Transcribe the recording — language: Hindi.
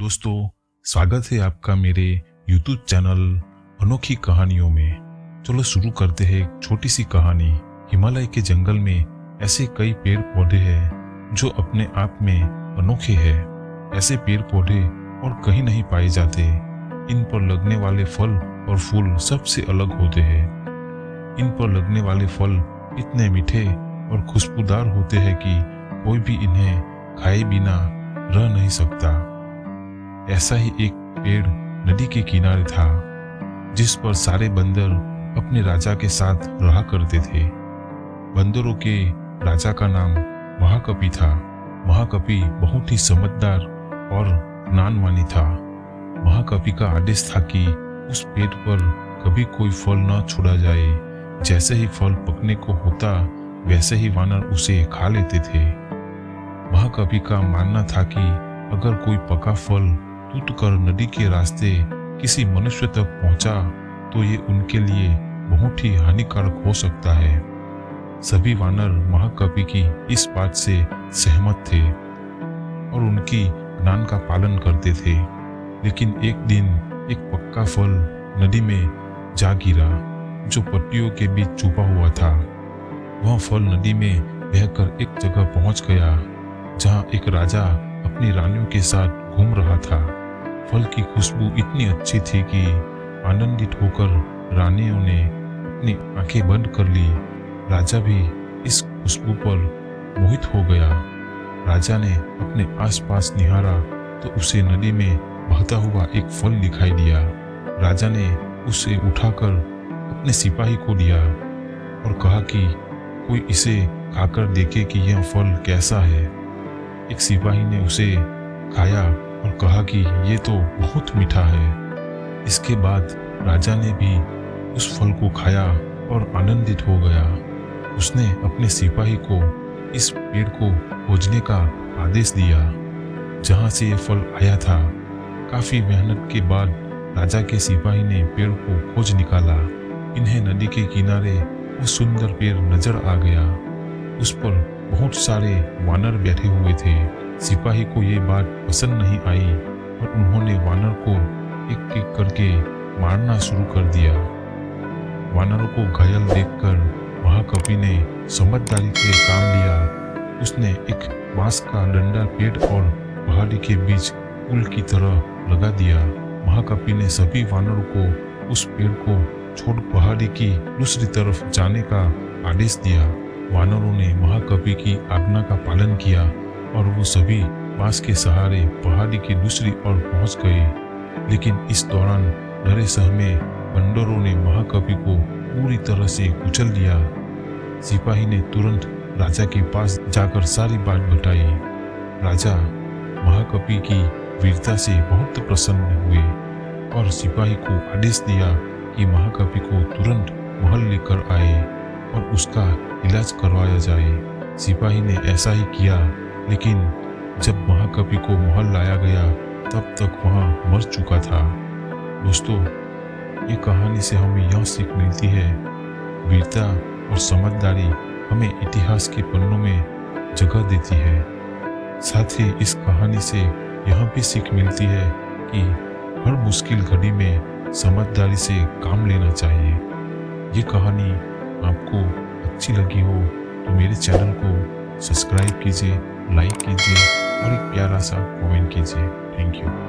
दोस्तों, स्वागत है आपका मेरे YouTube चैनल अनोखी कहानियों में। चलो शुरू करते हैं एक छोटी सी कहानी। हिमालय के जंगल में ऐसे कई पेड़ पौधे हैं जो अपने आप में अनोखे हैं। ऐसे पेड़ पौधे और कहीं नहीं पाए जाते। इन पर लगने वाले फल और फूल सबसे अलग होते हैं। इन पर लगने वाले फल इतने मीठे और खुशबूदार होते हैं कि कोई भी इन्हें खाए बिना रह नहीं सकता। ऐसा ही एक पेड़ नदी के किनारे था, जिस पर सारे बंदर अपने राजा के साथ रहा करते थे। बंदरों के राजा का नाम महाकपि था। महाकपि बहुत ही समझदार और ज्ञानवानी था। महाकपि का आदेश था कि उस पेड़ पर कभी कोई फल न छोड़ा जाए। जैसे ही फल पकने को होता, वैसे ही वानर उसे खा लेते थे। महाकपि का मानना था कि अगर कोई पका फल टूट कर नदी के रास्ते किसी मनुष्य तक पहुंचा तो ये उनके लिए बहुत ही हानिकारक हो सकता है। सभी वानर महाकपि की इस बात से सहमत थे और उनकी ज्ञान का पालन करते थे। लेकिन एक दिन एक पक्का फल नदी में जा गिरा, जो पत्तियों के बीच छुपा हुआ था। वह फल नदी में बहकर एक जगह पहुंच गया, जहां एक राजा अपनी रानियों के साथ घूम रहा था। फल की खुशबू इतनी अच्छी थी कि आनंदित होकर रानियों ने अपनी आंखें बंद कर ली। राजा भी इस खुशबू पर मोहित हो गया। राजा ने अपने आसपास निहारा तो उसे नदी में बहता हुआ एक फल दिखाई दिया। राजा ने उसे उठाकर अपने सिपाही को दिया और कहा कि कोई इसे खाकर देखे कि यह फल कैसा है। एक सिपाही ने उसे खाया और कहा कि ये तो बहुत मीठा है। इसके बाद राजा ने भी उस फल को खाया और आनंदित हो गया। उसने अपने सिपाही को इस पेड़ को खोजने का आदेश दिया जहां से ये फल आया था। काफी मेहनत के बाद राजा के सिपाही ने पेड़ को खोज निकाला। इन्हें नदी के किनारे वो सुंदर पेड़ नजर आ गया। उस पर बहुत सारे वानर बैठे हुए थे। सिपाही को ये बात पसंद नहीं आई और उन्होंने वानर को एक एक करके मारना शुरू कर दिया। वानरों को घायल देखकर महाकपि ने समझदारी से काम लिया। उसने एक बांस का डंडा पेड़ और पहाड़ी के बीच पुल की तरह लगा दिया। महाकपि ने सभी वानरों को उस पेड़ को छोड़ पहाड़ी की दूसरी तरफ जाने का आदेश दिया। वानरों ने महाकपि की आज्ञा का पालन किया और वो सभी बांस के सहारे पहाड़ी की दूसरी ओर पहुंच गए। लेकिन इस दौरान डरे सहमे बंदरों ने महाकपि को पूरी तरह से कुचल दिया। सिपाही ने तुरंत राजा के पास जाकर सारी बात बताई। राजा महाकपि की वीरता से बहुत प्रसन्न हुए और सिपाही को आदेश दिया कि महाकपि को तुरंत महल लेकर आए और उसका इलाज करवाया जाए। सिपाही ने ऐसा ही किया, लेकिन जब महाकपि को महल लाया गया तब तक वहां मर चुका था। दोस्तों, ये कहानी से हमें यह सीख मिलती है, वीरता और समझदारी हमें इतिहास के पन्नों में जगह देती है। साथ ही इस कहानी से यह भी सीख मिलती है कि हर मुश्किल घड़ी में समझदारी से काम लेना चाहिए। ये कहानी आपको अच्छी लगी हो तो मेरे चैनल को सब्सक्राइब कीजिए, लाइक कीजिए और एक प्यारा सा कमेंट कीजिए। Thank you.